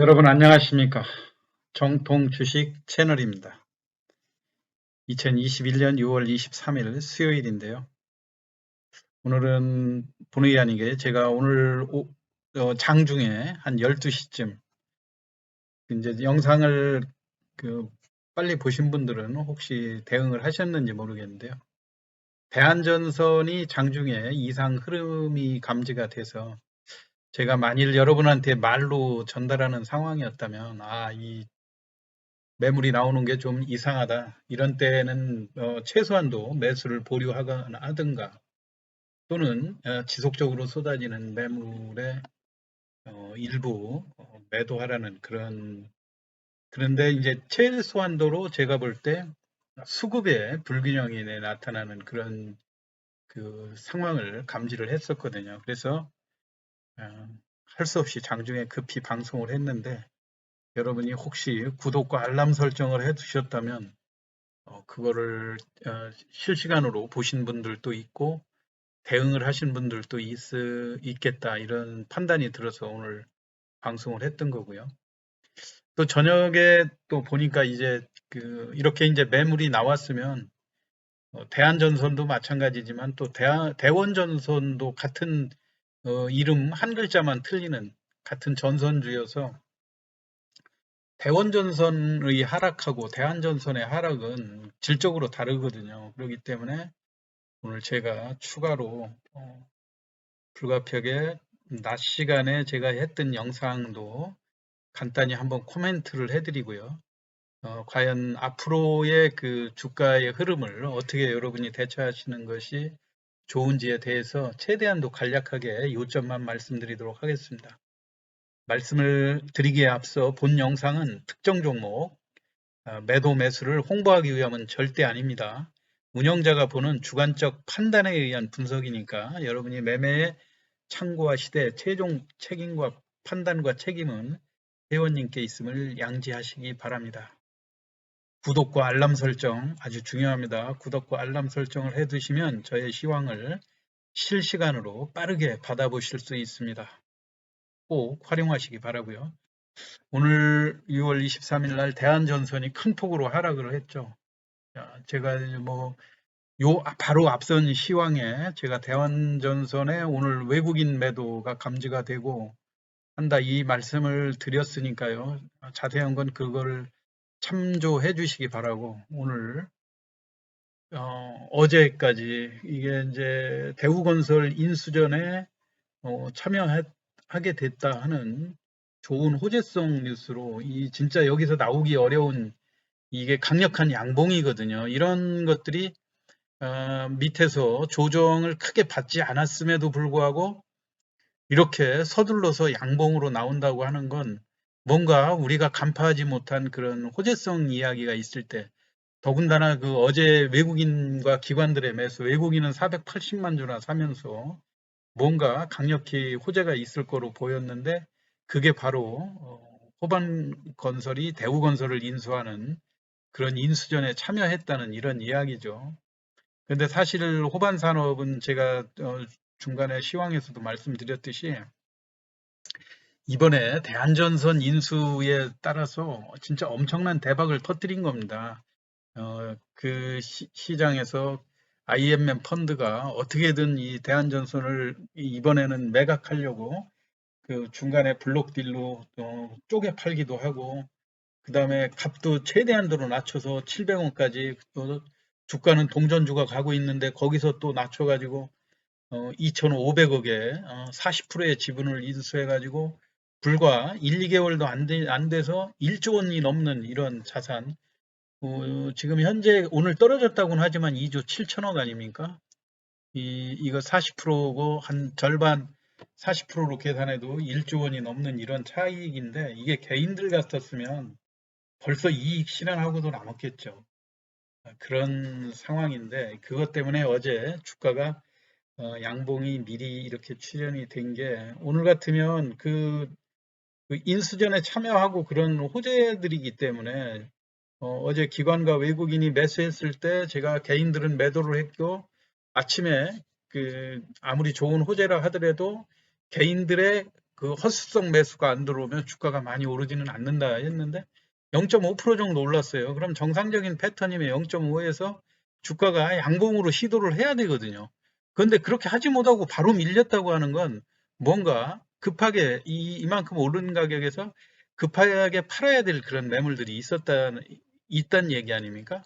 여러분 안녕하십니까? 정통 주식 채널입니다. 2021년 6월 23일 수요일인데요. 오늘은 본의 아니게 제가 오늘 장중에 한 12시쯤 이제 영상을 그 빨리 보신 분들은 혹시 대응을 하셨는지 모르겠는데요. 대한전선이 장중에 이상 흐름이 감지가 돼서 제가 만일 여러분한테 말로 전달하는 상황이었다면 이 매물이 나오는 게 좀 이상하다. 이런 때는 최소한도 매수를 보류하든가 또는 지속적으로 쏟아지는 매물의 일부 매도하라는 그런데 이제 최소한도로 제가 볼 때 수급에 불균형이 나타나는 그런 그 상황을 감지를 했었거든요. 그래서 할 수 없이 장중에 급히 방송을 했는데 여러분이 혹시 구독과 알람 설정을 해 두셨다면 그거를 실시간으로 보신 분들도 있고 대응을 하신 분들도 있겠다 이런 판단이 들어서 오늘 방송을 했던 거고요. 또 저녁에 또 보니까 이제 이렇게 이제 매물이 나왔으면 대한전선도 마찬가지지만 또 대원전선도 같은 이름 한 글자만 틀리는 같은 전선주여서 대원전선의 하락하고 대한전선의 하락은 질적으로 다르거든요. 그렇기 때문에 오늘 제가 추가로 불가피하게 낮 시간에 제가 했던 영상도 간단히 한번 코멘트를 해드리고요. 과연 앞으로의 그 주가의 흐름을 어떻게 여러분이 대처하시는 것이 좋은지에 대해서 최대한도 간략하게 요점만 말씀드리도록 하겠습니다. 말씀을 드리기에 앞서 본 영상은 특정 종목 매도 매수를 홍보하기 위함은 절대 아닙니다. 운영자가 보는 주관적 판단에 의한 분석이니까 여러분이 매매에 참고하시되 최종 책임과 판단과 책임은 회원님께 있음을 양지하시기 바랍니다. 구독과 알람 설정 아주 중요합니다. 구독과 알람 설정을 해두시면 저의 시황을 실시간으로 빠르게 받아보실 수 있습니다. 꼭 활용하시기 바라고요. 오늘 6월 23일 날 대한전선이 큰 폭으로 하락을 했죠. 제가 바로 앞선 시황에 제가 대한전선에 오늘 외국인 매도가 감지가 되고 한다 이 말씀을 드렸으니까요. 자세한 건 그걸 참조해 주시기 바라고 오늘 어제까지 이게 이제 대우건설 인수전에 참여하게 됐다 하는 좋은 호재성 뉴스로 이 진짜 여기서 나오기 어려운 이게 강력한 양봉이거든요. 이런 것들이 밑에서 조정을 크게 받지 않았음에도 불구하고 이렇게 서둘러서 양봉으로 나온다고 하는 건 뭔가 우리가 간파하지 못한 그런 호재성 이야기가 있을 때 더군다나 그 어제 외국인과 기관들의 매수, 외국인은 480만 주나 사면서 뭔가 강력히 호재가 있을 거로 보였는데 그게 바로 호반건설이 대우건설을 인수하는 그런 인수전에 참여했다는 이런 이야기죠. 그런데 사실 호반산업은 제가 중간에 시황에서도 말씀드렸듯이 이번에 대한전선 인수에 따라서 진짜 엄청난 대박을 터뜨린 겁니다. 그 시장에서 IMM 펀드가 어떻게든 이 대한전선을 이번에는 매각하려고 그 중간에 블록 딜로 쪼개 팔기도 하고 그 다음에 값도 최대한도로 낮춰서 700원까지 주가는 동전주가 가고 있는데 거기서 또 낮춰가지고 2,500억에 40%의 지분을 인수해가지고 불과 1, 2개월도 안 돼서 1조 원이 넘는 이런 자산 지금 현재 오늘 떨어졌다고는 하지만 2조 7천억 아닙니까? 이거 40%고 한 절반 40%로 계산해도 1조 원이 넘는 이런 차익인데 이게 개인들 같았으면 벌써 이익 실현하고도 남았겠죠. 그런 상황인데 그것 때문에 어제 주가가 양봉이 미리 이렇게 출현이 된 게 오늘 같으면 그 인수전에 참여하고 그런 호재들이기 때문에 어제 기관과 외국인이 매수했을 때 제가 개인들은 매도를 했고 아침에 그 아무리 좋은 호재라 하더라도 개인들의 그 허수성 매수가 안 들어오면 주가가 많이 오르지는 않는다 했는데 0.5% 정도 올랐어요. 그럼 정상적인 패턴이면 0.5에서 주가가 양봉으로 시도를 해야 되거든요. 그런데 그렇게 하지 못하고 바로 밀렸다고 하는 건 뭔가 급하게 이만큼 오른 가격에서 급하게 팔아야 될 그런 매물들이 있다는 얘기 아닙니까?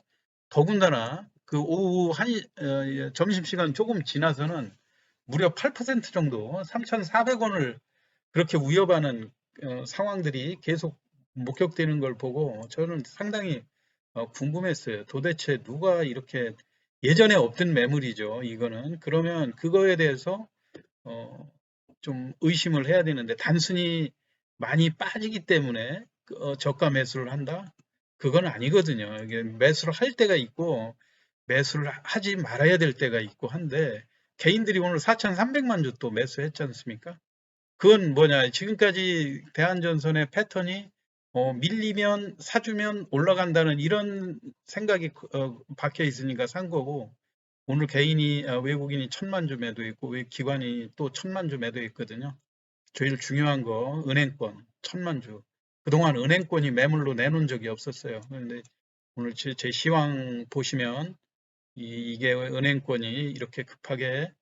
더군다나 그 오후 점심시간 조금 지나서는 무려 8% 정도 3,400원을 그렇게 위협하는 상황들이 계속 목격되는 걸 보고 저는 상당히 궁금했어요. 도대체 누가 이렇게 예전에 없던 매물이죠. 이거는 그러면 그거에 대해서 어, 좀 의심을 해야 되는데 단순히 많이 빠지기 때문에 저가 매수를 한다? 그건 아니거든요. 이게 매수를 할 때가 있고 매수를 하지 말아야 될 때가 있고 한데 개인들이 오늘 4,300만 주 또 매수했지 않습니까? 그건 뭐냐? 지금까지 대한전선의 패턴이 밀리면 사주면 올라간다는 이런 생각이 박혀 있으니까 산 거고 오늘 외국인이 1,000만 주 매도했고 기관이 또 1,000만 주 매도했거든요. 제일 중요한 거 은행권 1,000만 주. 그동안 은행권이 매물로 내놓은 적이 없었어요. 그런데 오늘 제 시황 보시면 이게 은행권이 이렇게 급하게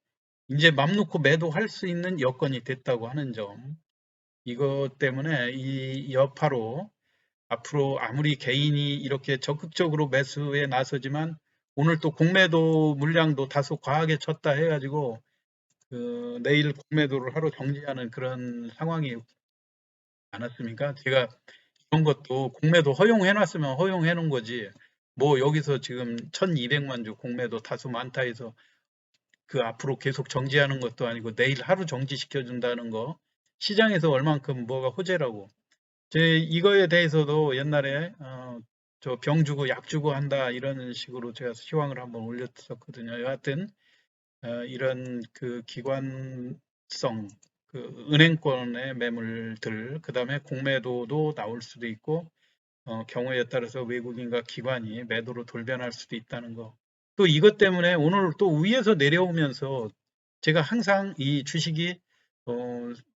이제 맘 놓고 매도할 수 있는 여건이 됐다고 하는 점. 이것 때문에 이 여파로 앞으로 아무리 개인이 이렇게 적극적으로 매수에 나서지만 오늘 또 공매도 물량도 다소 과하게 쳤다 해가지고 내일 공매도를 하루 정지하는 그런 상황이 않았습니까? 제가 이런 것도 공매도 허용해 놨으면 허용해 놓은 거지. 뭐 여기서 지금 1,200만 주 공매도 다소 많다 해서 그 앞으로 계속 정지하는 것도 아니고 내일 하루 정지시켜 준다는 거 시장에서 얼만큼 뭐가 호재라고. 이거에 대해서도 옛날에 저 병 주고 약 주고 한다 이런 식으로 제가 시황을 한번 올렸었거든요. 여하튼 이런 그 기관성 그 은행권의 매물들 그다음에 공매도도 나올 수도 있고 경우에 따라서 외국인과 기관이 매도로 돌변할 수도 있다는 거. 또 이것 때문에 오늘 또 위에서 내려오면서 제가 항상 이 주식이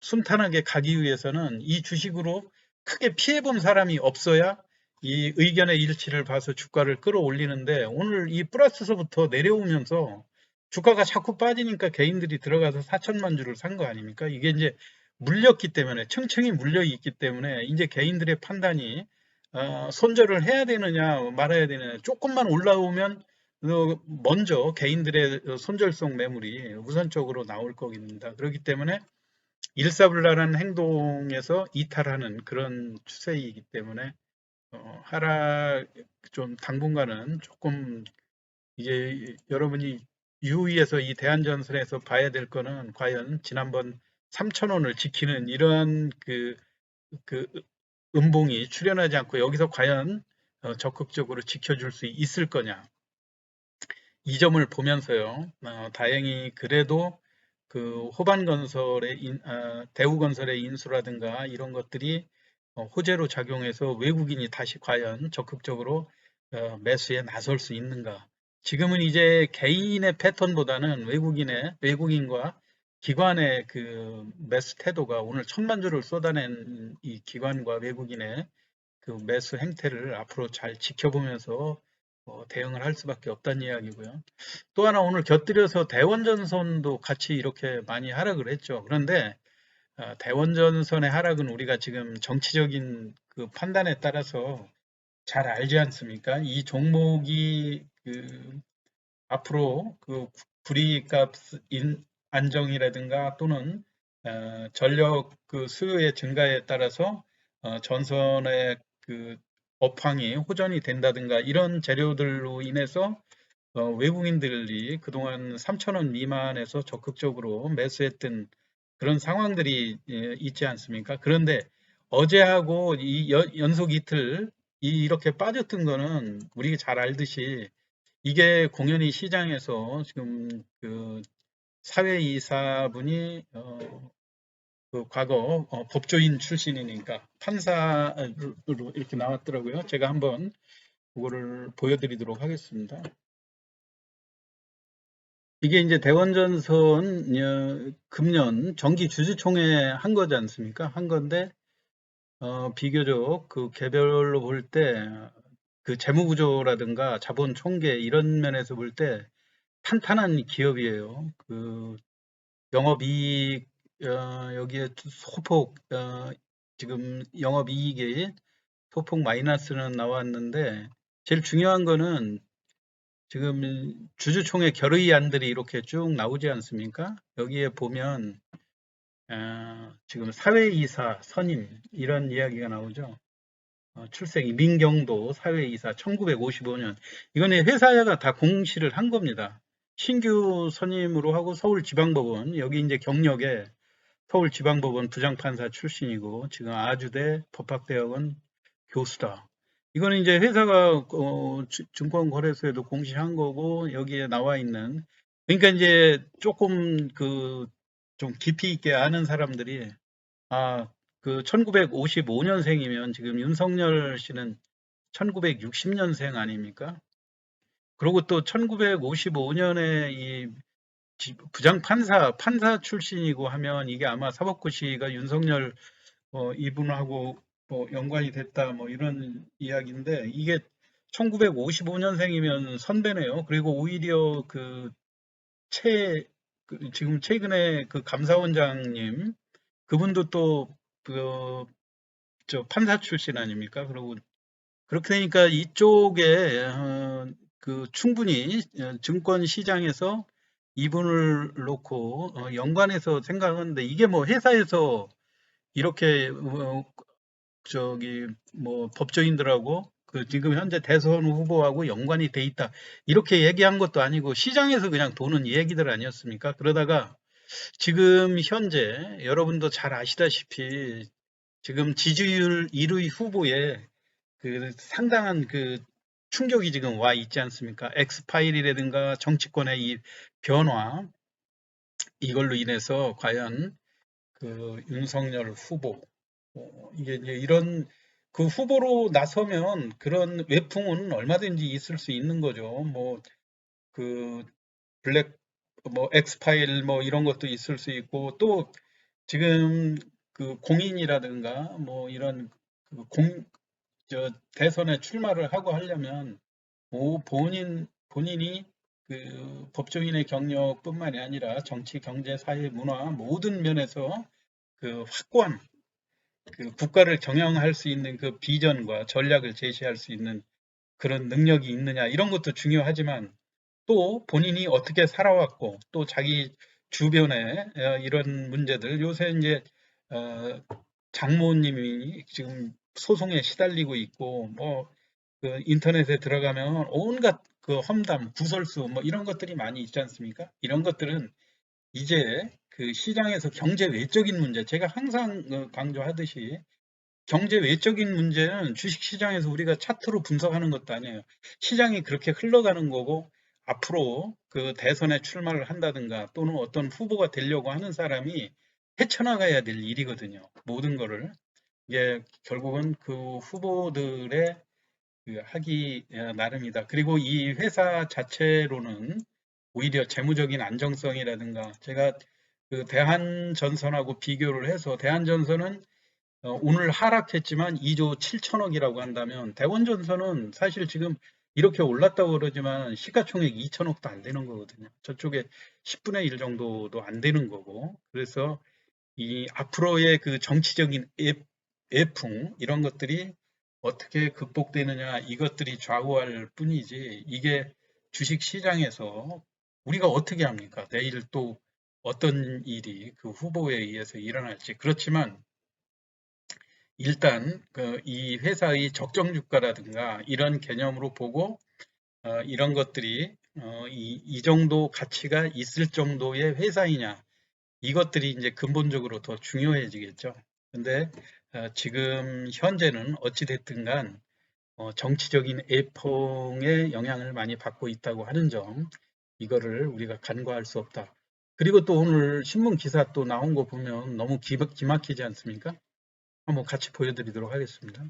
순탄하게 가기 위해서는 이 주식으로 크게 피해본 사람이 없어야 이 의견의 일치를 봐서 주가를 끌어올리는데 오늘 이 플러스서부터 내려오면서 주가가 자꾸 빠지니까 개인들이 들어가서 4천만 주를 산 거 아닙니까? 이게 이제 물렸기 때문에 층층이 물려 있기 때문에 이제 개인들의 판단이 손절을 해야 되느냐 말아야 되느냐 조금만 올라오면 먼저 개인들의 손절성 매물이 우선적으로 나올 겁니다. 그렇기 때문에 일사불란한 행동에서 이탈하는 그런 추세이기 때문에 하락 좀 당분간은 조금 이제 여러분이 유의해서 이 대한전선에서 봐야 될 거는 과연 지난번 3,000원을 지키는 이런 그 음봉이 출현하지 않고 여기서 과연 적극적으로 지켜줄 수 있을 거냐. 이 점을 보면서요. 다행히 그래도 그 대우건설의 인수라든가 이런 것들이 호재로 작용해서 외국인이 다시 과연 적극적으로 매수에 나설 수 있는가. 지금은 이제 개인의 패턴보다는 외국인과 기관의 그 매수 태도가 오늘 1,000만 주를 쏟아낸 이 기관과 외국인의 그 매수 행태를 앞으로 잘 지켜보면서 대응을 할 수밖에 없다는 이야기고요. 또 하나 오늘 곁들여서 대원전선도 같이 이렇게 많이 하락을 했죠. 그런데 대원전선의 하락은 우리가 지금 정치적인 그 판단에 따라서 잘 알지 않습니까? 이 종목이 앞으로 그 불이익값 안정이라든가 또는 전력 그 수요의 증가에 따라서 전선의 그 업황이 호전이 된다든가 이런 재료들로 인해서 외국인들이 그동안 3,000원 미만에서 적극적으로 매수했던 그런 상황들이 있지 않습니까? 그런데 어제하고 이 연속 이틀 이렇게 빠졌던 거는 우리가 잘 알듯이 이게 공연히 시장에서 지금 그 사회이사분이 그 과거 법조인 출신이니까 판사로 이렇게 나왔더라고요. 제가 한번 그거를 보여드리도록 하겠습니다. 이게 이제 대원전선 금년 정기 주주총회 한 거지 않습니까? 한 건데 비교적 그 개별로 볼 때 그 재무 구조라든가 자본 총계 이런 면에서 볼 때 탄탄한 기업이에요. 그 영업이익 여기에 소폭 지금 영업이익이 소폭 마이너스는 나왔는데 제일 중요한 거는 지금 주주총회 결의안들이 이렇게 쭉 나오지 않습니까? 여기에 보면 지금 사회이사 선임 이런 이야기가 나오죠. 출생 이민경도 사회이사 1955년 이거는 회사가 다 공시를 한 겁니다. 신규 선임으로 하고 서울지방법원 여기 이제 경력에 서울지방법원 부장판사 출신이고 지금 아주대 법학대학원 교수다. 이거는 이제 회사가 증권거래소에도 공시한 거고 여기에 나와 있는 그러니까 이제 조금 그 좀 깊이 있게 아는 사람들이 그 1955년생이면 지금 윤석열 씨는 1960년생 아닙니까? 그리고 또 1955년에 이 판사 출신이고 하면 이게 아마 사법고시가 윤석열 이분하고 뭐 연관이 됐다 뭐 이런 이야기인데 이게 1955년생이면 선배네요. 그리고 오히려 지금 최근에 그 감사원장님 그분도 또그 판사 출신 아닙니까? 그리고 그렇게 되니까 이쪽에 충분히 증권 시장에서 이분을 놓고 연관해서 생각하는데 이게 뭐 회사에서 이렇게 뭐 법조인들하고 그 지금 현재 대선 후보하고 연관이 돼 있다 이렇게 얘기한 것도 아니고 시장에서 그냥 도는 얘기들 아니었습니까? 그러다가 지금 현재 여러분도 잘 아시다시피 지금 지지율 1위 후보에 그 상당한 그 충격이 지금 와 있지 않습니까? 엑스파일이라든가 정치권의 이 변화 이걸로 인해서 과연 그 윤석열 후보 이게 이제 이런 그 후보로 나서면 그런 외풍은 얼마든지 있을 수 있는 거죠. 뭐 그 블랙 뭐 엑스파일 뭐 이런 것도 있을 수 있고 또 지금 그 공인이라든가 뭐 이런 대선에 출마를 하고 하려면 본인이 그 법조인의 경력뿐만이 아니라 정치, 경제, 사회, 문화 모든 면에서 그 확고한 그 국가를 경영할 수 있는 그 비전과 전략을 제시할 수 있는 그런 능력이 있느냐 이런 것도 중요하지만 또 본인이 어떻게 살아왔고 또 자기 주변에 이런 문제들 요새 이제 어, 장모님이 지금 소송에 시달리고 있고 그 인터넷에 들어가면 온갖 그 험담, 구설수 뭐 이런 것들이 많이 있지 않습니까? 이런 것들은 이제 그 시장에서 경제 외적인 문제, 제가 항상 강조하듯이 경제 외적인 문제는 주식 시장에서 우리가 차트로 분석하는 것도 아니에요. 시장이 그렇게 흘러가는 거고 앞으로 그 대선에 출마를 한다든가 또는 어떤 후보가 되려고 하는 사람이 헤쳐나가야 될 일이거든요. 모든 거를. 이게 결국은 그 후보들의 그 하기 나름이다. 그리고 이 회사 자체로는 오히려 재무적인 안정성이라든가 제가 그 대한전선하고 비교를 해서 대한전선은 오늘 하락했지만 2조 7천억이라고 한다면 대원전선은 사실 지금 이렇게 올랐다고 그러지만 시가총액 2천억도 안 되는 거거든요. 저쪽에 10분의 1 정도도 안 되는 거고 그래서 이 앞으로의 그 정치적인 애풍 이런 것들이 어떻게 극복되느냐 이것들이 좌우할 뿐이지 이게 주식 시장에서 우리가 어떻게 합니까? 내일 또 어떤 일이 그 후보에 의해서 일어날지 그렇지만 일단 이 회사의 적정 주가라든가 이런 개념으로 보고 이런 것들이 이 정도 가치가 있을 정도의 회사이냐 이것들이 이제 근본적으로 더 중요해지겠죠. 근데 지금 현재는 어찌 됐든 간 정치적인 애풍의 영향을 많이 받고 있다고 하는 점 이거를 우리가 간과할 수 없다. 그리고 또 오늘 신문 기사 또 나온 거 보면 너무 기막히지 않습니까? 한번 같이 보여드리도록 하겠습니다.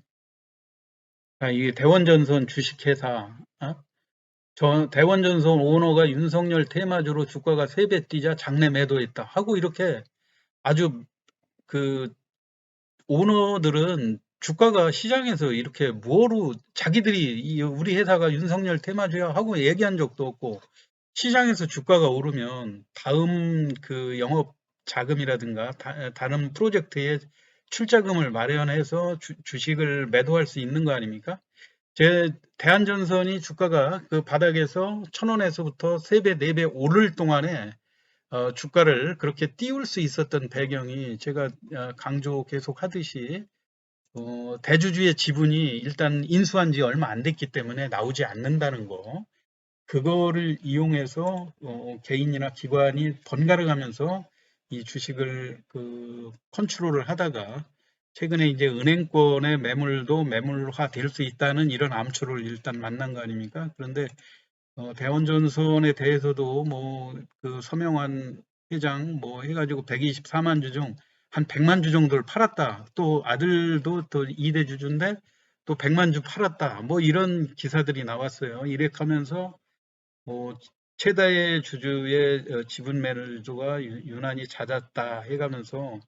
이게 대원전선 주식회사 대원전선 오너가 윤석열 테마주로 주가가 3배 뛰자 장내 매도했다 하고 이렇게 아주 그 오너들은 주가가 시장에서 이렇게 뭐로 자기들이 우리 회사가 윤석열 테마주야 하고 얘기한 적도 없고 시장에서 주가가 오르면 다음 그 영업 자금이라든가 다른 프로젝트에 출자금을 마련해서 주식을 매도할 수 있는 거 아닙니까? 제 대한전선이 주가가 그 바닥에서 1,000원에서부터 3배, 4배 오를 동안에 주가를 그렇게 띄울 수 있었던 배경이 제가 강조 계속 하듯이 대주주의 지분이 일단 인수한 지 얼마 안 됐기 때문에 나오지 않는다는 거. 그거를 이용해서 개인이나 기관이 번갈아 가면서 이 주식을 그 컨트롤을 하다가 최근에 이제 은행권의 매물도 매물화 될 수 있다는 이런 암초를 일단 만난 거 아닙니까? 그런데 대원전선에 대해서도 뭐 그 서명환 회장 뭐 해가지고 124만 주 중 한 100만 주 정도를 팔았다. 또 아들도 또 2대 주주인데 또 100만 주 팔았다. 뭐 이런 기사들이 나왔어요. 이렇게 하면서 뭐 최다의 주주의 지분 매물주가 유난히 잦았다 해가면서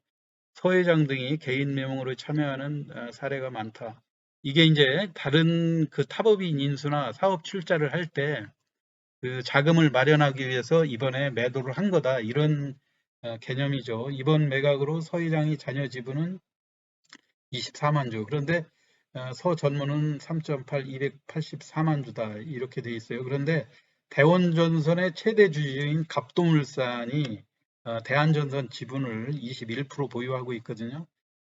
서 회장 등이 개인 명으로 참여하는 사례가 많다. 이게 이제 다른 그 타법인 인수나 사업 출자를 할 때 그 자금을 마련하기 위해서 이번에 매도를 한 거다. 이런 개념이죠. 이번 매각으로 서 회장이 잔여 지분은 24만 주. 그런데 서 전무는 3.8, 284만 주다. 이렇게 돼 있어요. 그런데 대원전선의 최대 주주인 갑도물산이 대한전선 지분을 21% 보유하고 있거든요.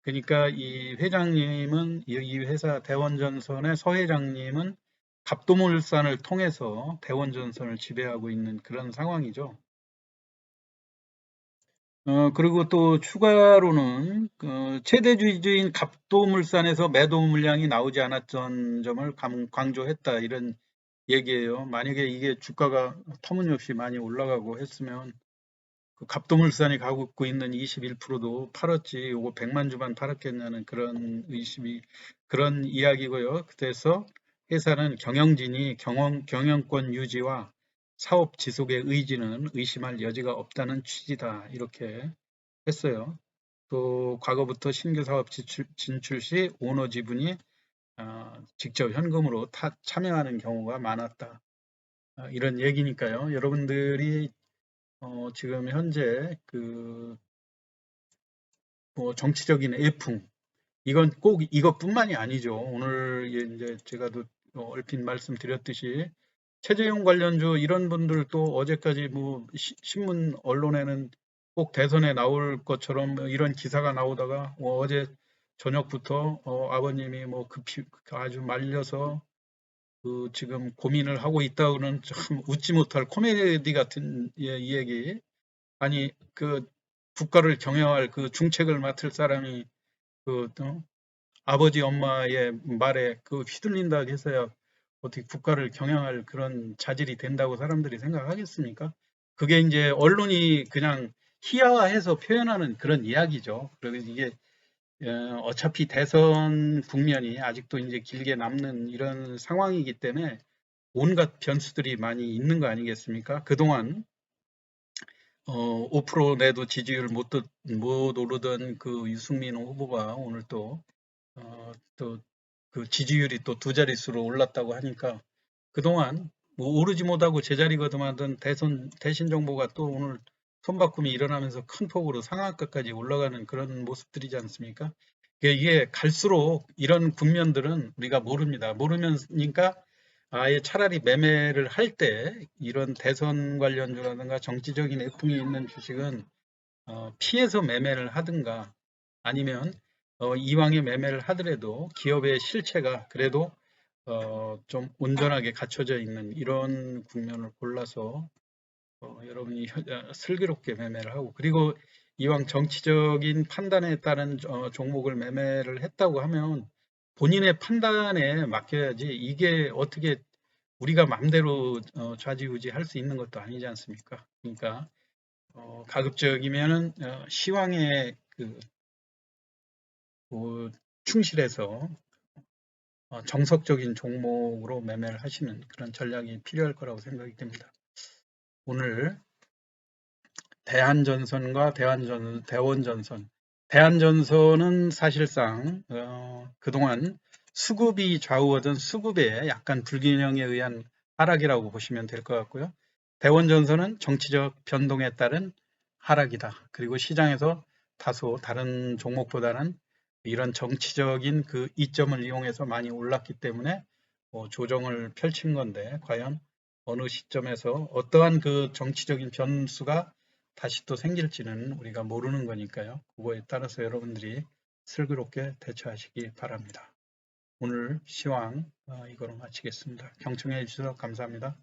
그러니까 이 회장님은 이 회사 대원전선의 서 회장님은 갑도물산을 통해서 대원전선을 지배하고 있는 그런 상황이죠. 그리고 또 추가로는 최대 주주인 갑도물산에서 매도 물량이 나오지 않았던 점을 강조했다 이런 얘기예요. 만약에 이게 주가가 터무니없이 많이 올라가고 했으면 그 갑도물산이 갖고 있는 21%도 팔았지 요거 100만 주만 팔았겠냐는 그런 의심이 그런 이야기고요. 그래서 회사는 경영진이 경영권 유지와 사업 지속의 의지는 의심할 여지가 없다는 취지다 이렇게 했어요. 또 과거부터 신규 사업 진출 시 오너 지분이 직접 현금으로 참여하는 경우가 많았다. 이런 얘기니까요. 여러분들이 지금 현재 뭐 정치적인 애풍 이건 꼭 이것뿐만이 아니죠. 오늘 이제 제가 얼핏 말씀드렸듯이 최재형 관련주 이런 분들도 어제까지 뭐 신문 언론에는 꼭 대선에 나올 것처럼 뭐 이런 기사가 나오다가 어제 저녁부터 아버님이 뭐 급히 아주 말려서 그 지금 고민을 하고 있다고는 참 웃지 못할 코미디 같은 이 얘기. 아니 그 국가를 경영할 그 중책을 맡을 사람이 아버지 엄마의 말에 휘둘린다 해서야 어떻게 국가를 경영할 그런 자질이 된다고 사람들이 생각하겠습니까? 그게 이제 언론이 그냥 희화화해서 표현하는 그런 이야기죠. 그리고 이게 어차피 대선 국면이 아직도 이제 길게 남는 이런 상황이기 때문에 온갖 변수들이 많이 있는 거 아니겠습니까? 그동안 5% 내도 지지율 못 오르던 그 유승민 후보가 오늘 또 그 지지율이 또 두 자릿수로 올랐다고 하니까 그동안 뭐 오르지 못하고 제자리 거듭하던 대신 정부가 또 오늘 손바꿈이 일어나면서 큰 폭으로 상한가까지 올라가는 그런 모습들이지 않습니까? 이게 갈수록 이런 국면들은 우리가 모릅니다. 모르면니까 아예 차라리 매매를 할 때 이런 대선 관련주라든가 정치적인 애풍이 있는 주식은 피해서 매매를 하든가 아니면 이왕에 매매를 하더라도 기업의 실체가 그래도 좀 온전하게 갖춰져 있는 이런 국면을 골라서 여러분이 슬기롭게 매매를 하고 그리고 이왕 정치적인 판단에 따른 종목을 매매를 했다고 하면 본인의 판단에 맡겨야지 이게 어떻게 우리가 마음대로 좌지우지 할 수 있는 것도 아니지 않습니까? 그러니까 가급적이면은 시황에 충실해서 정석적인 종목으로 매매를 하시는 그런 전략이 필요할 거라고 생각이 됩니다. 오늘 대한전선과 대원전선. 대한전선은 사실상 그동안 수급이 좌우하던 수급의 약간 불균형에 의한 하락이라고 보시면 될 것 같고요. 대원전선은 정치적 변동에 따른 하락이다. 그리고 시장에서 다소 다른 종목보다는 이런 정치적인 그 이점을 이용해서 많이 올랐기 때문에 조정을 펼친 건데 과연 어느 시점에서 어떠한 그 정치적인 변수가 다시 또 생길지는 우리가 모르는 거니까요. 그거에 따라서 여러분들이 슬기롭게 대처하시기 바랍니다. 오늘 시황 이거로 마치겠습니다. 경청해 주셔서 감사합니다.